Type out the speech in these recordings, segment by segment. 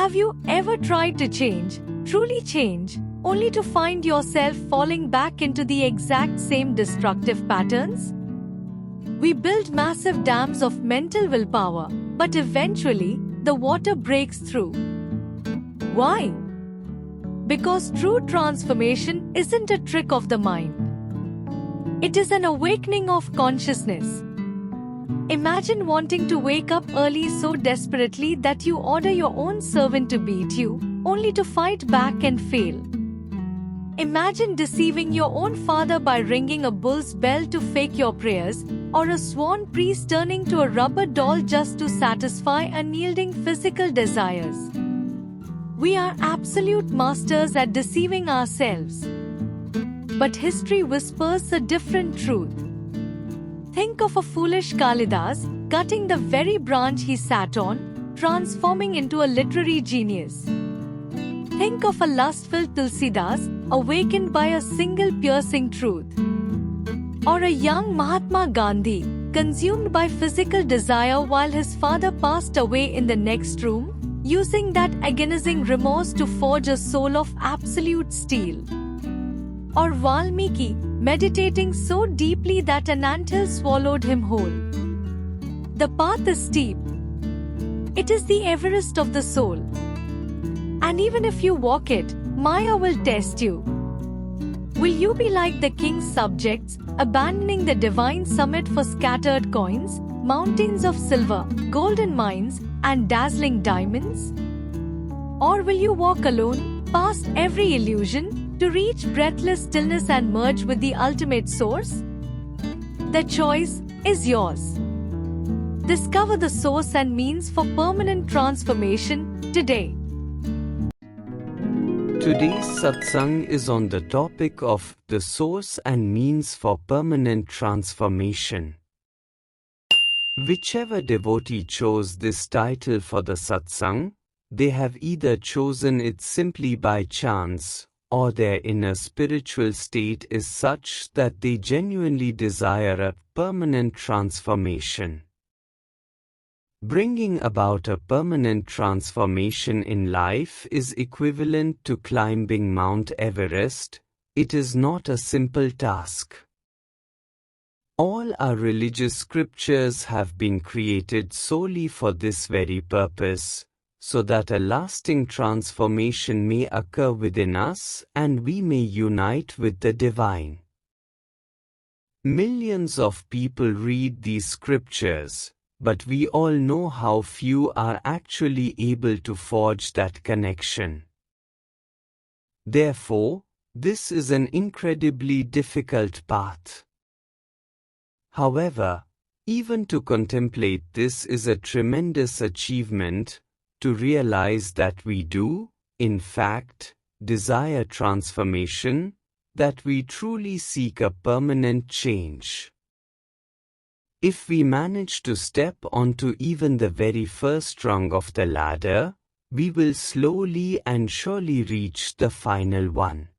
Have you ever tried to change, truly change, only to find yourself falling back into the exact same destructive patterns? We build massive dams of mental willpower, but eventually, the water breaks through. Why? Because true transformation isn't a trick of the mind. It is an awakening of consciousness. Imagine wanting to wake up early so desperately that you order your own servant to beat you, only to fight back and fail. Imagine deceiving your own father by ringing a bull's bell to fake your prayers, or a sworn priest turning to a rubber doll just to satisfy unyielding physical desires. We are absolute masters at deceiving ourselves. But history whispers a different truth. Think of a foolish Kalidas, cutting the very branch he sat on, transforming into a literary genius. Think of a lustful Tulsidas, awakened by a single piercing truth. Or a young Mahatma Gandhi, consumed by physical desire while his father passed away in the next room, using that agonizing remorse to forge a soul of absolute steel. Or Valmiki, meditating so deeply that an anthill swallowed him whole. The path is steep. It is the Everest of the soul. And even if you walk it, Maya will test you. Will you be like the king's subjects, abandoning the divine summit for scattered coins, mountains of silver, golden mines, and dazzling diamonds? Or will you walk alone, past every illusion, to reach breathless stillness and merge with the ultimate source? The choice is yours. Discover the source and means for permanent transformation today. Today's satsang is on the topic of the source and means for permanent transformation. Whichever devotee chose this title for the satsang, they have either chosen it simply by chance, or their inner spiritual state is such that they genuinely desire a permanent transformation. Bringing about a permanent transformation in life is equivalent to climbing Mount Everest. It is not a simple task. All our religious scriptures have been created solely for this very purpose, so that a lasting transformation may occur within us and we may unite with the divine. Millions of people read these scriptures, but we all know how few are actually able to forge that connection. Therefore, this is an incredibly difficult path. However, even to contemplate this is a tremendous achievement, to realize that we do, in fact, desire transformation, that we truly seek a permanent change. If we manage to step onto even the very first rung of the ladder, we will slowly and surely reach the final one.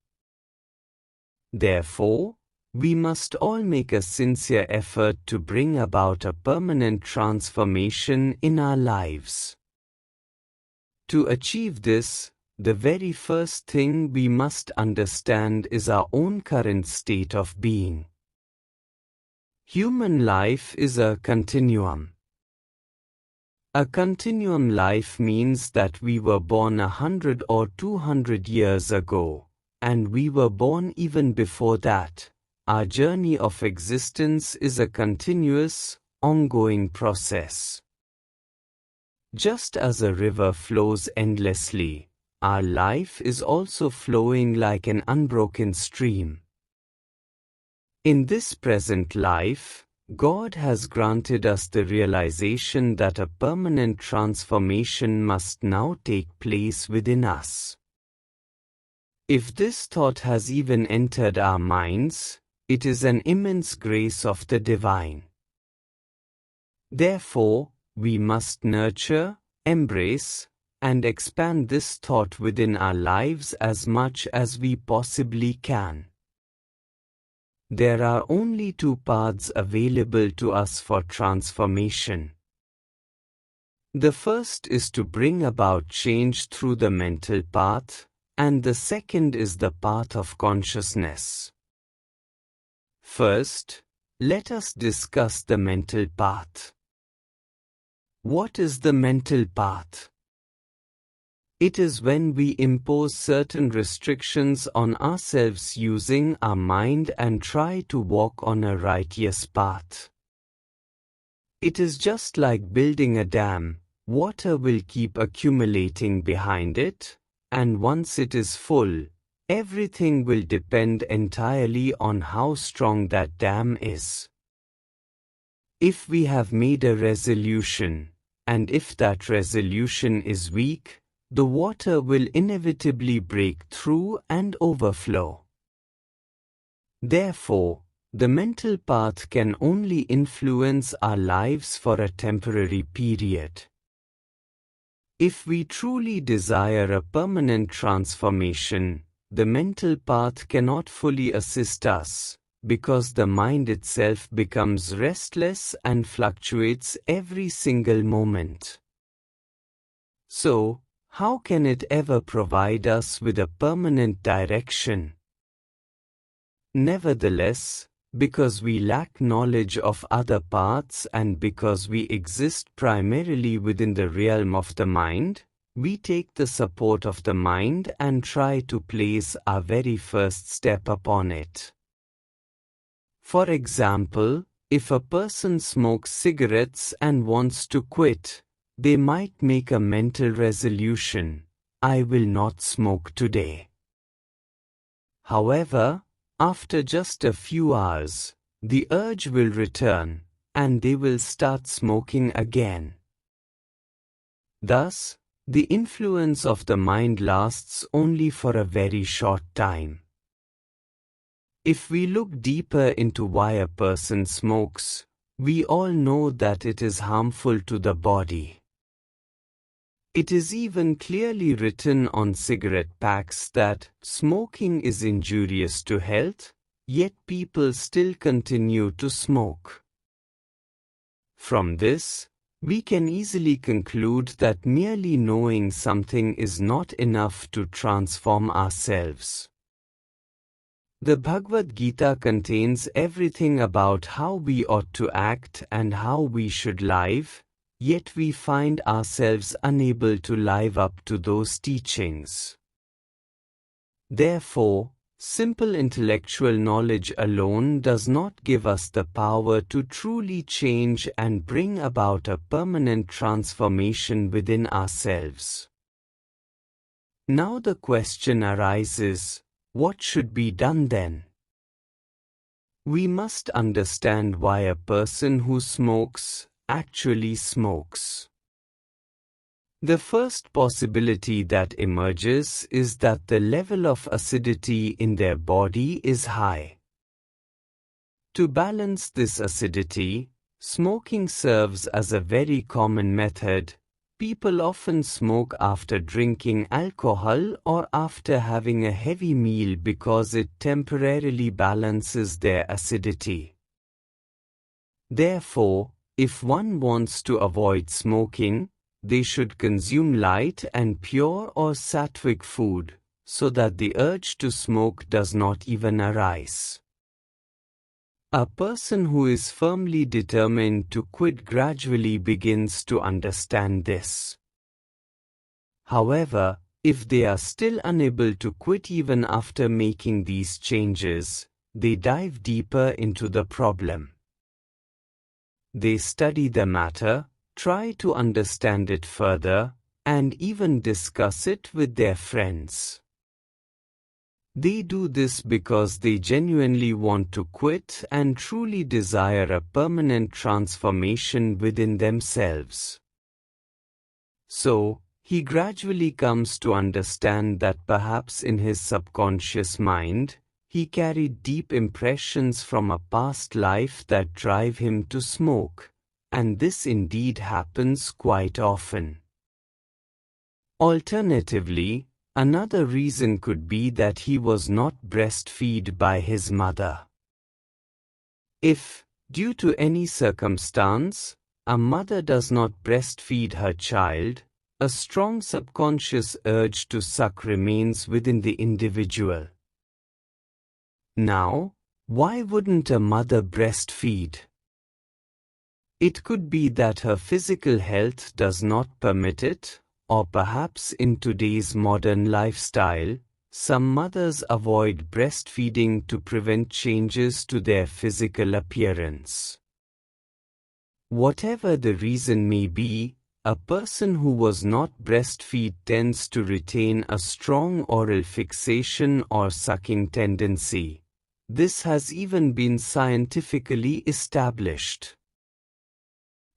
Therefore, we must all make a sincere effort to bring about a permanent transformation in our lives. To achieve this, the very first thing we must understand is our own current state of being. Human life is a continuum. A continuum life means that we were born 100 or 200 years ago, and we were born even before that. Our journey of existence is a continuous, ongoing process. Just as a river flows endlessly, our life is also flowing like an unbroken stream. In this present life, God has granted us the realization that a permanent transformation must now take place within us. If this thought has even entered our minds, it is an immense grace of the divine. Therefore, we must nurture, embrace, and expand this thought within our lives as much as we possibly can. There are only two paths available to us for transformation. The first is to bring about change through the mental path, and the second is the path of consciousness. First, let us discuss the mental path. What is the mental path? It is when we impose certain restrictions on ourselves using our mind and try to walk on a righteous path. It is just like building a dam. Water will keep accumulating behind it, and once it is full, everything will depend entirely on how strong that dam is. If we have made a resolution, and if that resolution is weak, the water will inevitably break through and overflow. Therefore, the mental path can only influence our lives for a temporary period. If we truly desire a permanent transformation, the mental path cannot fully assist us, because the mind itself becomes restless and fluctuates every single moment. So, how can it ever provide us with a permanent direction? Nevertheless, because we lack knowledge of other paths and because we exist primarily within the realm of the mind, we take the support of the mind and try to place our very first step upon it. For example, if a person smokes cigarettes and wants to quit, they might make a mental resolution, "I will not smoke today." However, after just a few hours, the urge will return, and they will start smoking again. Thus, the influence of the mind lasts only for a very short time. If we look deeper into why a person smokes, we all know that it is harmful to the body. It is even clearly written on cigarette packs that smoking is injurious to health, yet people still continue to smoke. From this, we can easily conclude that merely knowing something is not enough to transform ourselves. The Bhagavad Gita contains everything about how we ought to act and how we should live, yet we find ourselves unable to live up to those teachings. Therefore, simple intellectual knowledge alone does not give us the power to truly change and bring about a permanent transformation within ourselves. Now the question arises, what should be done then? We must understand why a person who smokes actually smokes. The first possibility that emerges is that the level of acidity in their body is high. To balance this acidity, smoking serves as a very common method. People often smoke after drinking alcohol or after having a heavy meal because it temporarily balances their acidity. Therefore, if one wants to avoid smoking, they should consume light and pure or sattvic food, so that the urge to smoke does not even arise. A person who is firmly determined to quit gradually begins to understand this. However, if they are still unable to quit even after making these changes, they dive deeper into the problem. They study the matter, try to understand it further, and even discuss it with their friends. They do this because they genuinely want to quit and truly desire a permanent transformation within themselves. So, he gradually comes to understand that perhaps in his subconscious mind, he carried deep impressions from a past life that drive him to smoke, and this indeed happens quite often. Alternatively, another reason could be that he was not breastfed by his mother. If, due to any circumstance, a mother does not breastfeed her child, a strong subconscious urge to suck remains within the individual. Now, why wouldn't a mother breastfeed? It could be that her physical health does not permit it, or perhaps in today's modern lifestyle, some mothers avoid breastfeeding to prevent changes to their physical appearance. Whatever the reason may be, a person who was not breastfed tends to retain a strong oral fixation or sucking tendency. This has even been scientifically established.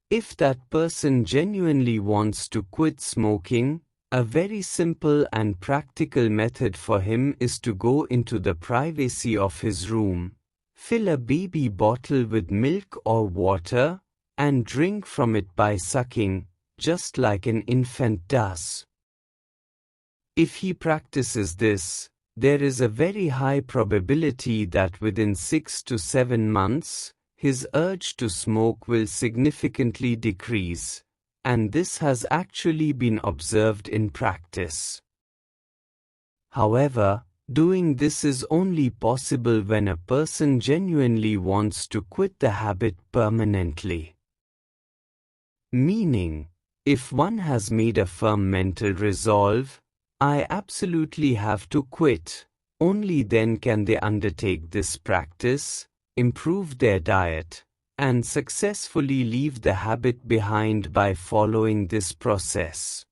If that person genuinely wants to quit smoking, a very simple and practical method for him is to go into the privacy of his room, fill a baby bottle with milk or water, and drink from it by sucking, just like an infant does. If he practices this, there is a very high probability that within 6 to 7 months, his urge to smoke will significantly decrease, and this has actually been observed in practice. However, doing this is only possible when a person genuinely wants to quit the habit permanently. Meaning, if one has made a firm mental resolve, I absolutely have to quit, only then can they undertake this practice, improve their diet, and successfully leave the habit behind by following this process.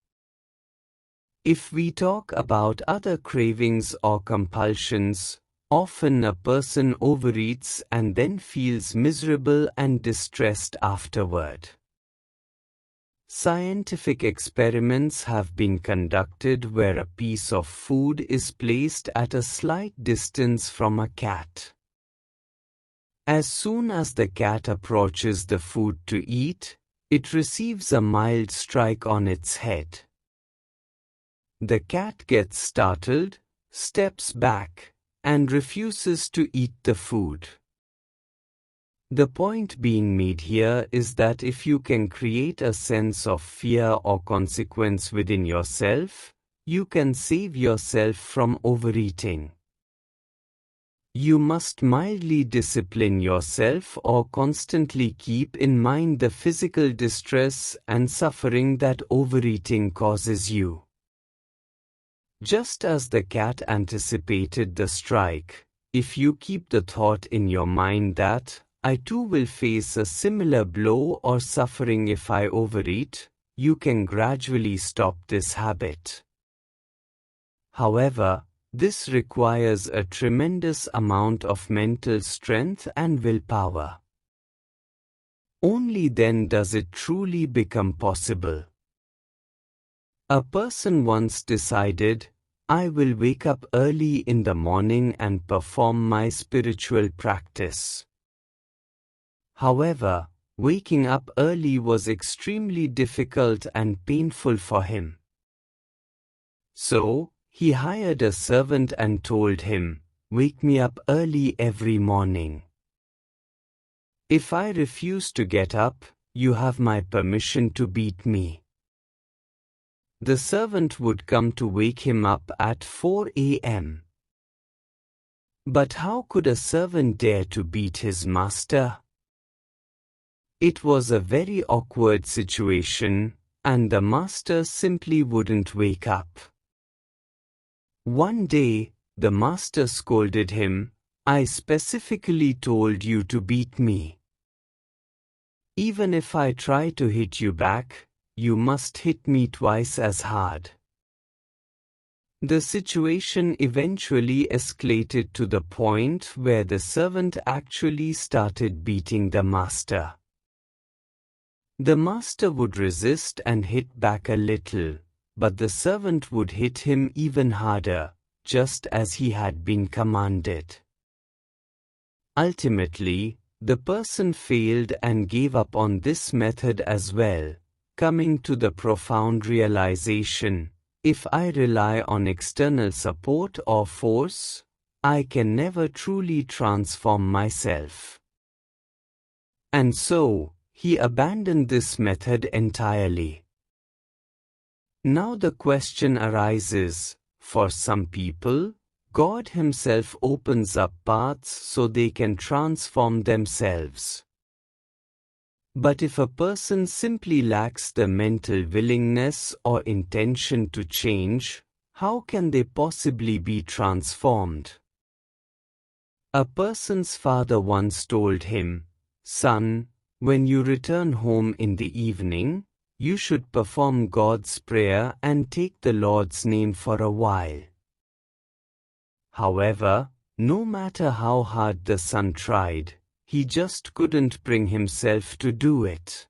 If we talk about other cravings or compulsions, often a person overeats and then feels miserable and distressed afterward. Scientific experiments have been conducted where a piece of food is placed at a slight distance from a cat. As soon as the cat approaches the food to eat, it receives a mild strike on its head. The cat gets startled, steps back, and refuses to eat the food. The point being made here is that if you can create a sense of fear or consequence within yourself, you can save yourself from overeating. You must mildly discipline yourself or constantly keep in mind the physical distress and suffering that overeating causes you. Just as the cat anticipated the strike, if you keep the thought in your mind that, I too will face a similar blow or suffering if I overeat, you can gradually stop this habit. However, this requires a tremendous amount of mental strength and willpower. Only then does it truly become possible. A person once decided, I will wake up early in the morning and perform my spiritual practice. However, waking up early was extremely difficult and painful for him. So, he hired a servant and told him, wake me up early every morning. If I refuse to get up, you have my permission to beat me. The servant would come to wake him up at 4 a.m. But how could a servant dare to beat his master? It was a very awkward situation, and the master simply wouldn't wake up. One day, the master scolded him, I specifically told you to beat me. Even if I try to hit you back, you must hit me twice as hard. The situation eventually escalated to the point where the servant actually started beating the master. The master would resist and hit back a little, but the servant would hit him even harder, just as he had been commanded. Ultimately, the person failed and gave up on this method as well, coming to the profound realization, if I rely on external support or force, I can never truly transform myself. And so, he abandoned this method entirely. Now the question arises, for some people, God Himself opens up paths so they can transform themselves. But if a person simply lacks the mental willingness or intention to change, how can they possibly be transformed? A person's father once told him, "Son, when you return home in the evening, you should perform God's prayer and take the Lord's name for a while." However, no matter how hard the son tried, he just couldn't bring himself to do it.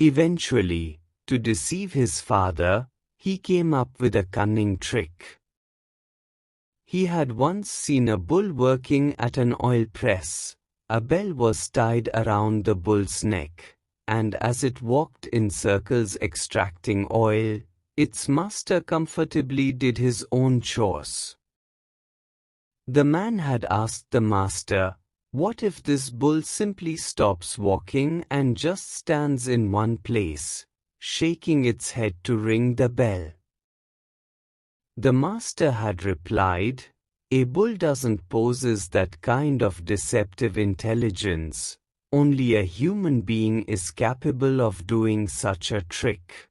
Eventually, to deceive his father, he came up with a cunning trick. He had once seen a bull working at an oil press. A bell was tied around the bull's neck, and as it walked in circles extracting oil, its master comfortably did his own chores. The man had asked the master, "What if this bull simply stops walking and just stands in one place, shaking its head to ring the bell?" The master had replied, "A bull doesn't possess that kind of deceptive intelligence. Only a human being is capable of doing such a trick."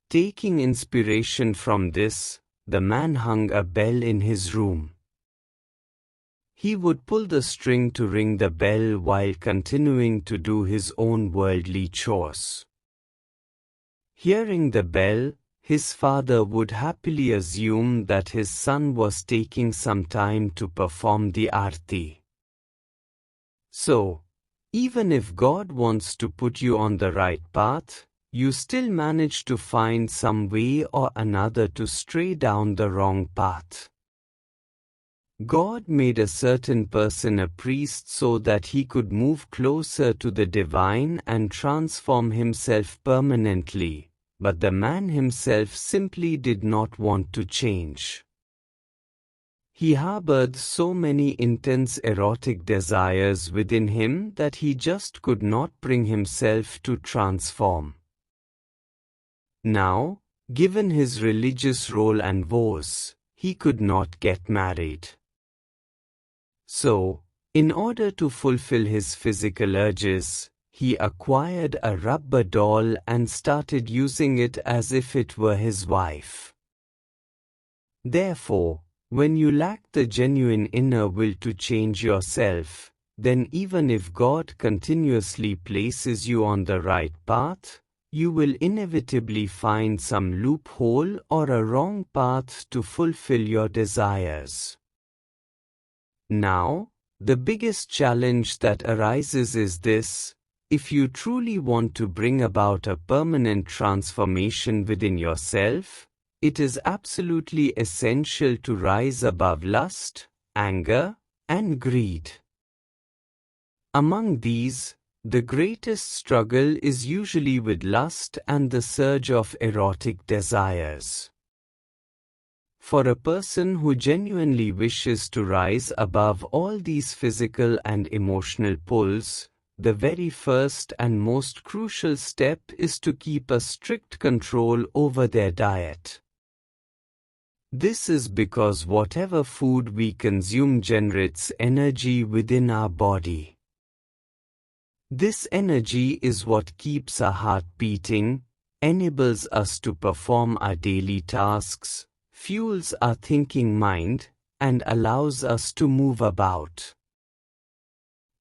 Taking inspiration from this, the man hung a bell in his room. He would pull the string to ring the bell while continuing to do his own worldly chores. Hearing the bell, his father would happily assume that his son was taking some time to perform the arti. So, even if God wants to put you on the right path, you still manage to find some way or another to stray down the wrong path. God made a certain person a priest so that he could move closer to the divine and transform himself permanently, but the man himself simply did not want to change. He harbored so many intense erotic desires within him that he just could not bring himself to transform. Now, given his religious role and woes, he could not get married. So, in order to fulfill his physical urges, he acquired a rubber doll and started using it as if it were his wife. Therefore, when you lack the genuine inner will to change yourself, then even if God continuously places you on the right path, you will inevitably find some loophole or a wrong path to fulfill your desires. Now, the biggest challenge that arises is this: if you truly want to bring about a permanent transformation within yourself, it is absolutely essential to rise above lust, anger, and greed. Among these, the greatest struggle is usually with lust and the surge of erotic desires. For a person who genuinely wishes to rise above all these physical and emotional pulls, the very first and most crucial step is to keep a strict control over their diet. This is because whatever food we consume generates energy within our body. This energy is what keeps our heart beating, enables us to perform our daily tasks, fuels our thinking mind, and allows us to move about.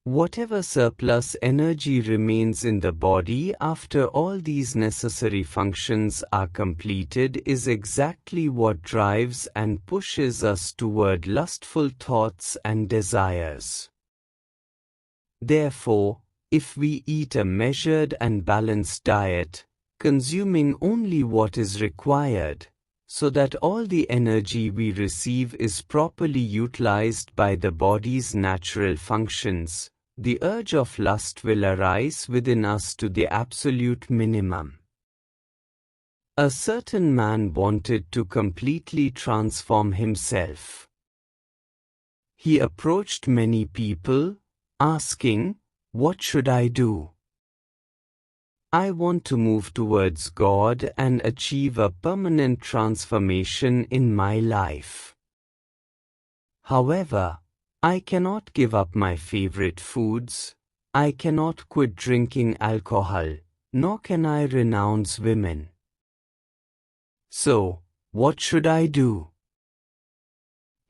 Whatever surplus energy remains in the body after all these necessary functions are completed is exactly what drives and pushes us toward lustful thoughts and desires. Therefore, if we eat a measured and balanced diet, consuming only what is required, so that all the energy we receive is properly utilized by the body's natural functions, the urge of lust will arise within us to the absolute minimum. A certain man wanted to completely transform himself. He approached many people, asking, What should I do? I want to move towards God and achieve a permanent transformation in my life. However, I cannot give up my favorite foods, I cannot quit drinking alcohol, nor can I renounce women. So, what should I do?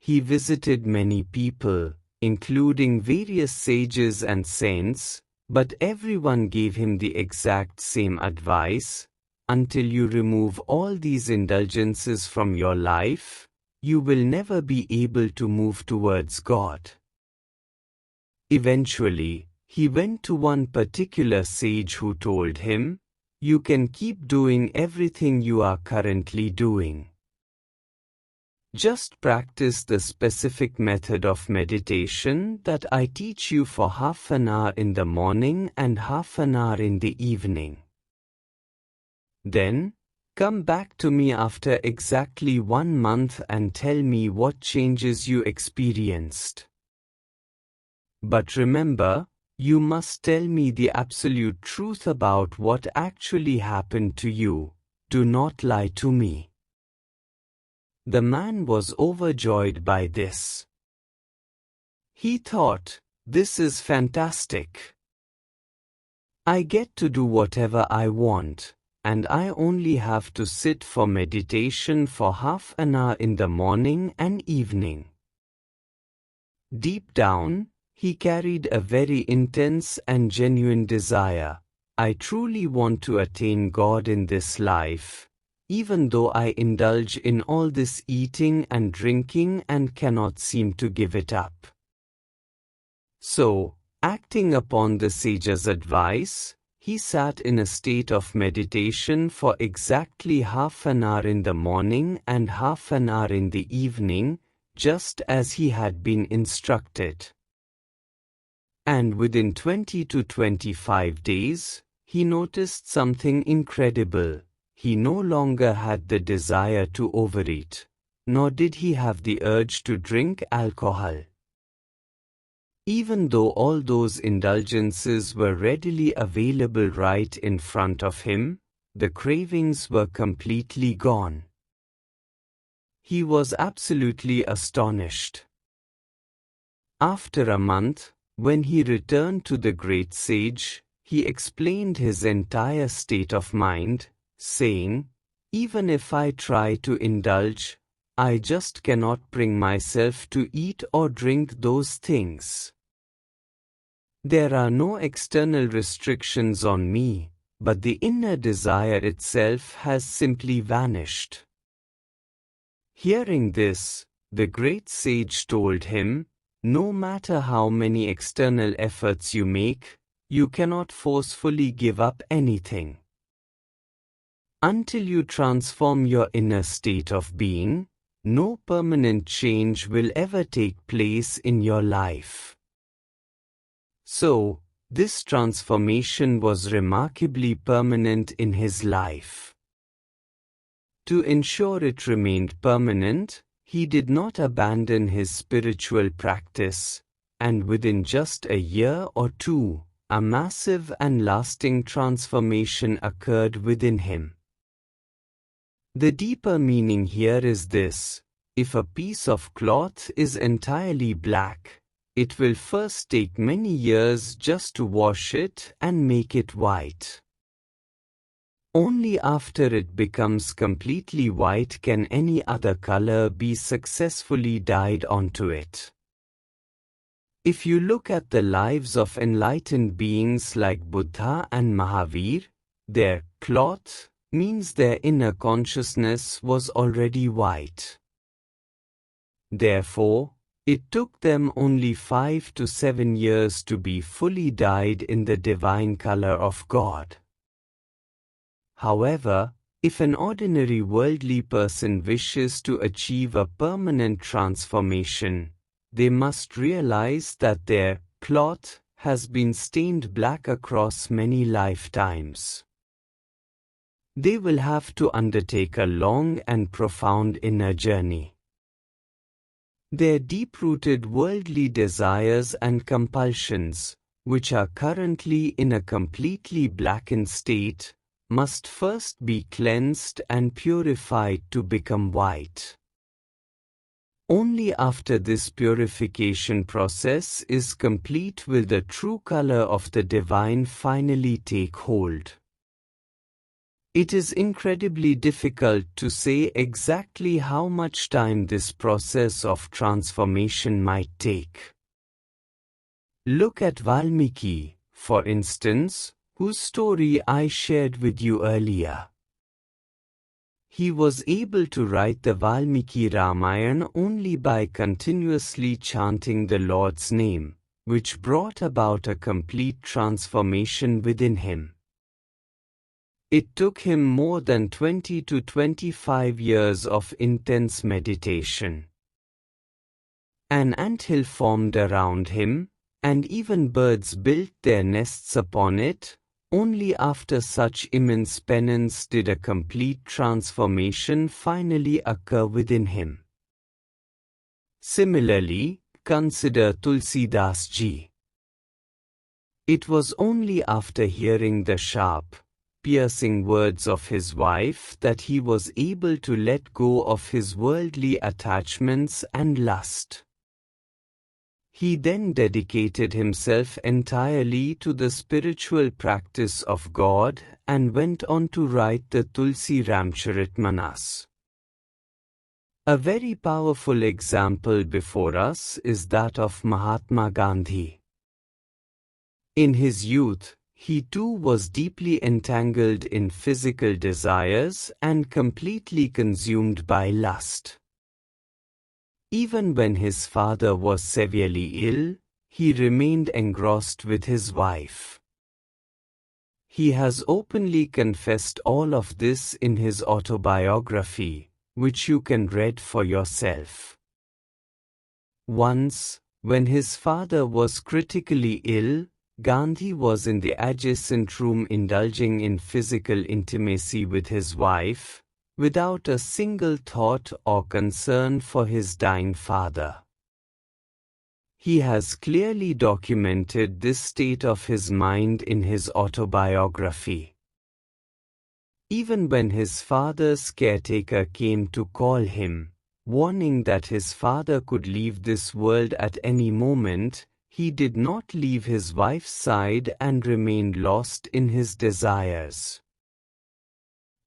He visited many people, including various sages and saints, but everyone gave him the exact same advice: until you remove all these indulgences from your life, you will never be able to move towards God. Eventually, he went to one particular sage who told him, "You can keep doing everything you are currently doing. Just practice the specific method of meditation that I teach you for half an hour in the morning and half an hour in the evening. Then, come back to me after exactly 1 month and tell me what changes you experienced. But remember, you must tell me the absolute truth about what actually happened to you. Do not lie to me." The man was overjoyed by this. He thought, "This is fantastic. I get to do whatever I want, and I only have to sit for meditation for half an hour in the morning and evening." Deep down, he carried a very intense and genuine desire: "I truly want to attain God in this life, even though I indulge in all this eating and drinking and cannot seem to give it up." So, acting upon the sage's advice, he sat in a state of meditation for exactly half an hour in the morning and half an hour in the evening, just as he had been instructed. And within 20 to 25 days, he noticed something incredible. He no longer had the desire to overeat, nor did he have the urge to drink alcohol. Even though all those indulgences were readily available right in front of him, the cravings were completely gone. He was absolutely astonished. After a month, when he returned to the great sage, he explained his entire state of mind, saying, "Even if I try to indulge, I just cannot bring myself to eat or drink those things. There are no external restrictions on me, but the inner desire itself has simply vanished." Hearing this, the great sage told him, "No matter how many external efforts you make, you cannot forcefully give up anything. Until you transform your inner state of being, no permanent change will ever take place in your life." So, this transformation was remarkably permanent in his life. To ensure it remained permanent, he did not abandon his spiritual practice, and within just a year or two, a massive and lasting transformation occurred within him. The deeper meaning here is this: if a piece of cloth is entirely black, it will first take many years just to wash it and make it white. Only after it becomes completely white can any other color be successfully dyed onto it. If you look at the lives of enlightened beings like Buddha and Mahavir, their cloth means their inner consciousness was already white. Therefore, it took them only 5 to 7 years to be fully dyed in the divine color of God. However, if an ordinary worldly person wishes to achieve a permanent transformation, they must realize that their cloth has been stained black across many lifetimes. They will have to undertake a long and profound inner journey. Their deep-rooted worldly desires and compulsions, which are currently in a completely blackened state, must first be cleansed and purified to become white. Only after this purification process is complete will the true color of the divine finally take hold. It is incredibly difficult to say exactly how much time this process of transformation might take. Look at Valmiki, for instance, whose story I shared with you earlier. He was able to write the Valmiki Ramayana only by continuously chanting the Lord's name, which brought about a complete transformation within him. It took him more than 20 to 25 years of intense meditation. An anthill formed around him, and even birds built their nests upon it. Only after such immense penance did a complete transformation finally occur within him. Similarly, consider Tulsidas ji. It was only after hearing the sharp, piercing words of his wife that he was able to let go of his worldly attachments and lust. He then dedicated himself entirely to the spiritual practice of God and went on to write the Tulsi Ramcharitmanas. A very powerful example before us is that of Mahatma Gandhi. In his youth, he too was deeply entangled in physical desires and completely consumed by lust. Even when his father was severely ill, he remained engrossed with his wife. He has openly confessed all of this in his autobiography, which you can read for yourself. Once, when his father was critically ill, Gandhi was in the adjacent room indulging in physical intimacy with his wife, without a single thought or concern for his dying father. He has clearly documented this state of his mind in his autobiography. Even when his father's caretaker came to call him, warning that his father could leave this world at any moment, he did not leave his wife's side and remained lost in his desires.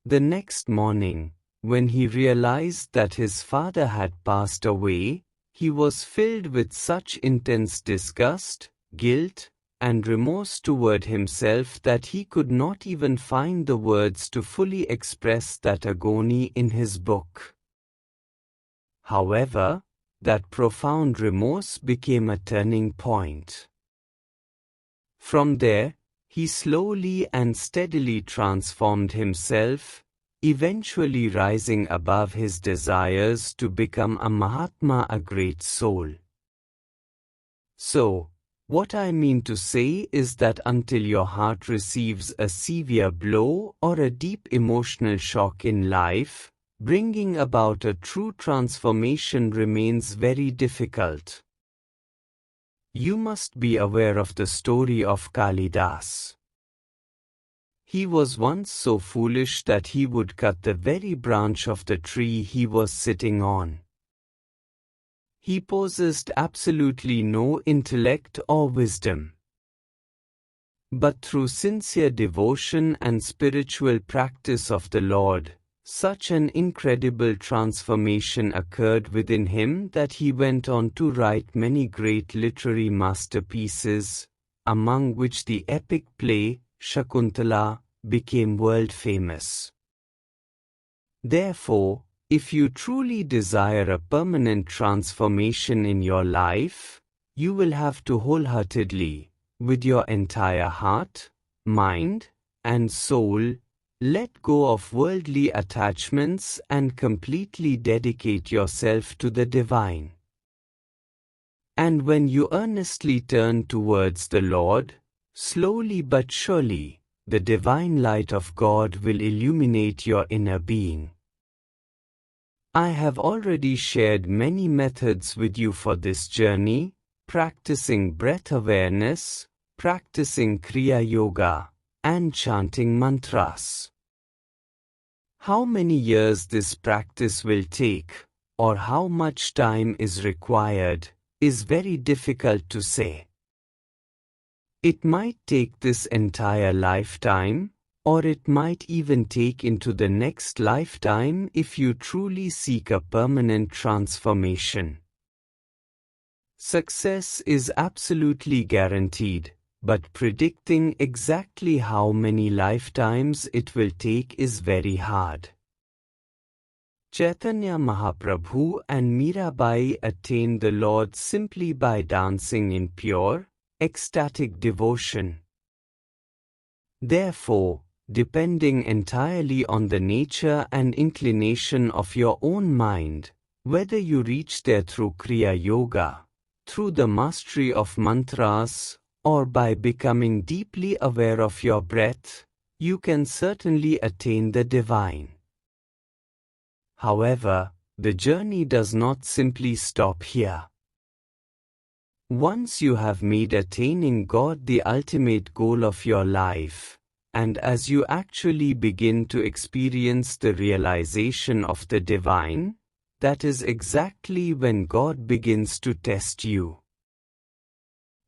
The next morning, when he realized that his father had passed away, he was filled with such intense disgust, guilt, and remorse toward himself that he could not even find the words to fully express that agony in his book. However, that profound remorse became a turning point. From there, he slowly and steadily transformed himself, eventually rising above his desires to become a Mahatma, a great soul. So, what I mean to say is that until your heart receives a severe blow or a deep emotional shock in life, bringing about a true transformation remains very difficult. You must be aware of the story of Kalidas. He was once so foolish that he would cut the very branch of the tree he was sitting on. He possessed absolutely no intellect or wisdom. But through sincere devotion and spiritual practice of the Lord, such an incredible transformation occurred within him that he went on to write many great literary masterpieces, among which the epic play, Shakuntala, became world famous. Therefore, if you truly desire a permanent transformation in your life, you will have to wholeheartedly, with your entire heart, mind, and soul, let go of worldly attachments and completely dedicate yourself to the divine. And when you earnestly turn towards the Lord, slowly but surely, the divine light of God will illuminate your inner being. I have already shared many methods with you for this journey, practicing breath awareness, practicing Kriya Yoga, and chanting mantras. How many years this practice will take, or how much time is required, is very difficult to say. It might take this entire lifetime, or it might even take into the next lifetime if you truly seek a permanent transformation. Success is absolutely guaranteed, but predicting exactly how many lifetimes it will take is very hard. Chaitanya Mahaprabhu and Mirabai attained the Lord simply by dancing in pure, ecstatic devotion. Therefore, depending entirely on the nature and inclination of your own mind, whether you reach there through Kriya Yoga, through the mastery of mantras, or by becoming deeply aware of your breath, you can certainly attain the divine. However, the journey does not simply stop here. Once you have made attaining God the ultimate goal of your life, and as you actually begin to experience the realization of the divine, that is exactly when God begins to test you.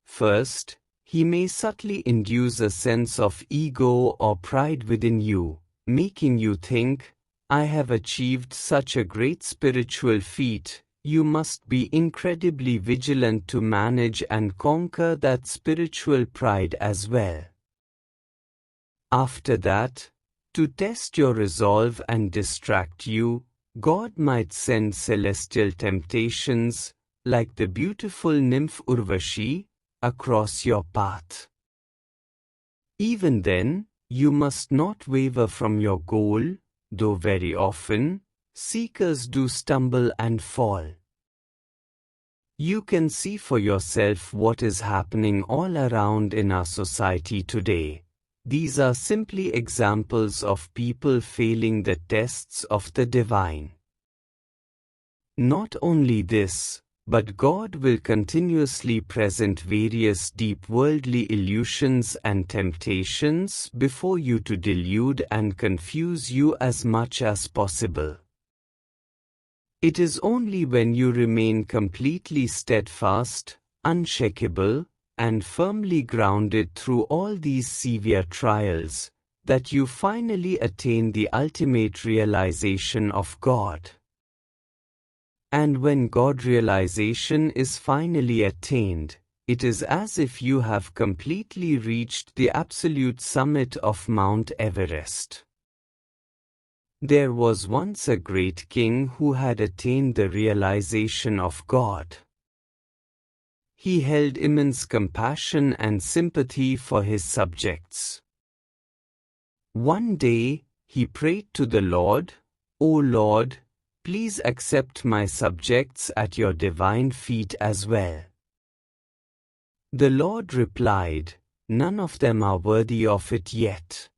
First, He may subtly induce a sense of ego or pride within you, making you think, I have achieved such a great spiritual feat, you must be incredibly vigilant to manage and conquer that spiritual pride as well. After that, to test your resolve and distract you, God might send celestial temptations, like the beautiful nymph Urvashi, across your path. Even then, you must not waver from your goal, though very often, seekers do stumble and fall. You can see for yourself what is happening all around in our society today. These are simply examples of people failing the tests of the divine. Not only this, but God will continuously present various deep worldly illusions and temptations before you to delude and confuse you as much as possible. It is only when you remain completely steadfast, unshakable, and firmly grounded through all these severe trials, that you finally attain the ultimate realization of God. And when God realization is finally attained, it is as if you have completely reached the absolute summit of Mount Everest. There was once a great king who had attained the realization of God. He held immense compassion and sympathy for his subjects. One day, he prayed to the Lord, O Lord, please accept my subjects at your divine feet as well. The Lord replied, none of them are worthy of it yet.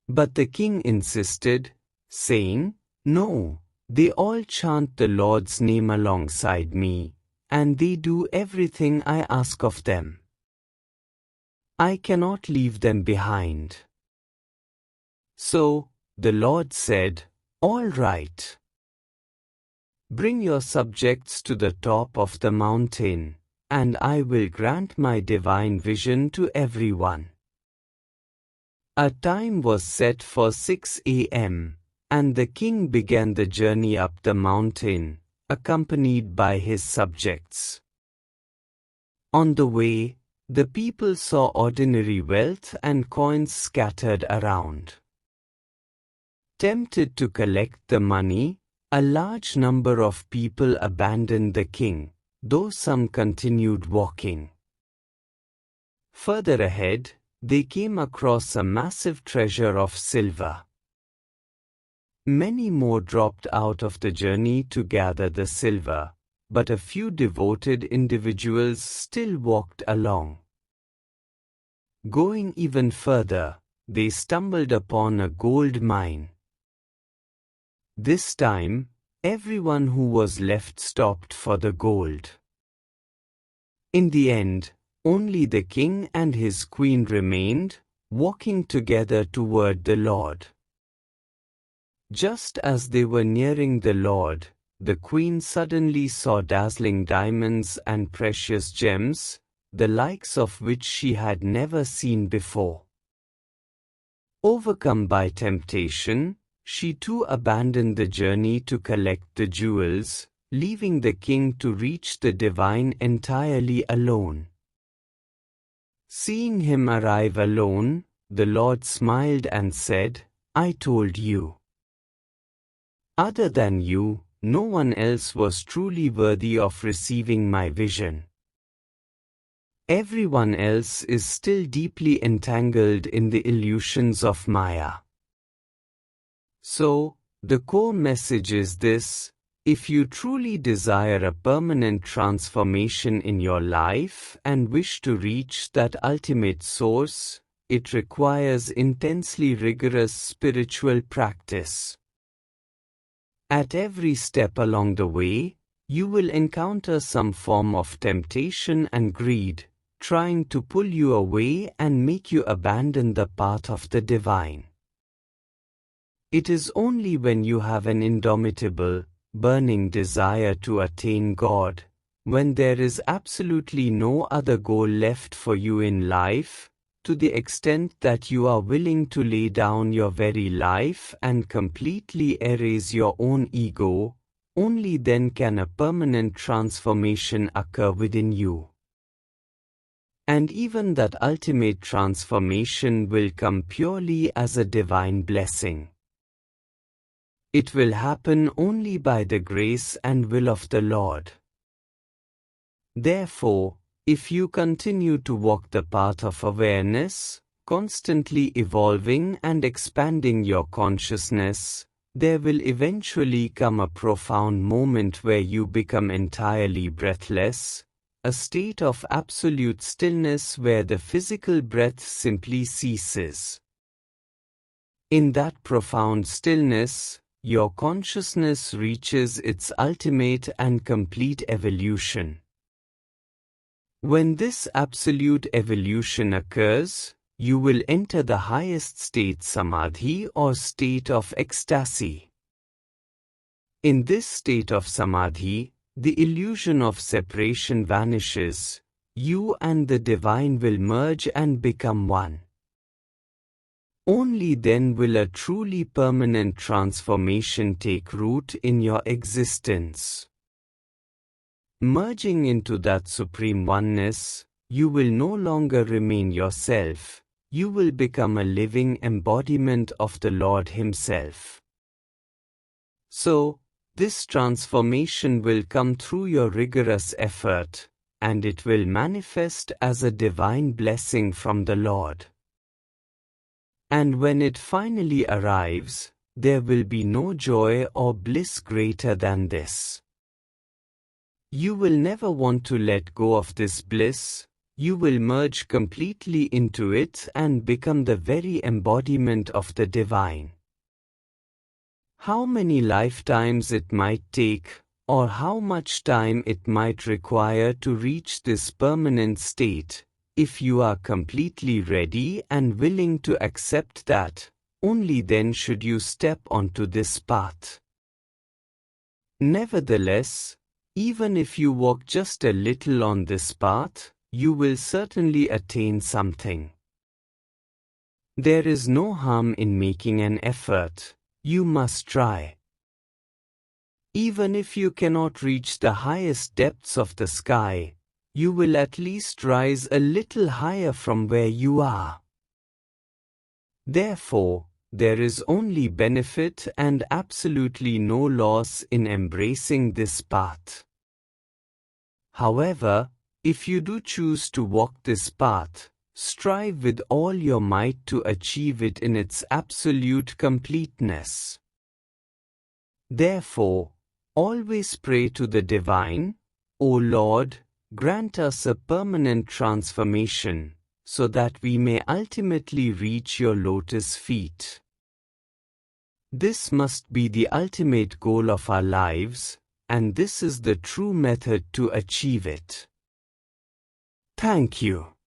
But the king insisted, saying, no, they all chant the Lord's name alongside me, and they do everything I ask of them. I cannot leave them behind. So, the Lord said, all right. Bring your subjects to the top of the mountain, and I will grant my divine vision to everyone. A time was set for 6 a.m., and the king began the journey up the mountain, accompanied by his subjects. On the way, the people saw ordinary wealth and coins scattered around. Tempted to collect the money, a large number of people abandoned the king, though some continued walking. Further ahead, they came across a massive treasure of silver. Many more dropped out of the journey to gather the silver, but a few devoted individuals still walked along. Going even further, they stumbled upon a gold mine. This time, everyone who was left stopped for the gold. In the end, only the king and his queen remained, walking together toward the Lord. Just as they were nearing the Lord, the queen suddenly saw dazzling diamonds and precious gems, the likes of which she had never seen before. Overcome by temptation, she too abandoned the journey to collect the jewels, leaving the king to reach the divine entirely alone. Seeing him arrive alone, the Lord smiled and said, "I told you. Other than you, no one else was truly worthy of receiving my vision. Everyone else is still deeply entangled in the illusions of Maya." So, the core message is this: if you truly desire a permanent transformation in your life and wish to reach that ultimate source, it requires intensely rigorous spiritual practice. At every step along the way, you will encounter some form of temptation and greed, trying to pull you away and make you abandon the path of the divine. It is only when you have an indomitable, burning desire to attain God, when there is absolutely no other goal left for you in life, to the extent that you are willing to lay down your very life and completely erase your own ego, only then can a permanent transformation occur within you. And even that ultimate transformation will come purely as a divine blessing. It will happen only by the grace and will of the Lord. Therefore, if you continue to walk the path of awareness, constantly evolving and expanding your consciousness, there will eventually come a profound moment where you become entirely breathless, a state of absolute stillness where the physical breath simply ceases. In that profound stillness, your consciousness reaches its ultimate and complete evolution. When this absolute evolution occurs, you will enter the highest state samadhi or state of ecstasy. In this state of samadhi, the illusion of separation vanishes, you and the divine will merge and become one. Only then will a truly permanent transformation take root in your existence. Merging into that supreme oneness, you will no longer remain yourself, you will become a living embodiment of the Lord Himself. So, this transformation will come through your rigorous effort, and it will manifest as a divine blessing from the Lord. And when it finally arrives, there will be no joy or bliss greater than this. You will never want to let go of this bliss, you will merge completely into it and become the very embodiment of the divine. How many lifetimes it might take, or how much time it might require to reach this permanent state, if you are completely ready and willing to accept that, only then should you step onto this path. Nevertheless, even if you walk just a little on this path, you will certainly attain something. There is no harm in making an effort, you must try. Even if you cannot reach the highest depths of the sky, you will at least rise a little higher from where you are. Therefore, there is only benefit and absolutely no loss in embracing this path. However, if you do choose to walk this path, strive with all your might to achieve it in its absolute completeness. Therefore, always pray to the Divine, O Lord, grant us a permanent transformation, so that we may ultimately reach your lotus feet. This must be the ultimate goal of our lives, and this is the true method to achieve it. Thank you.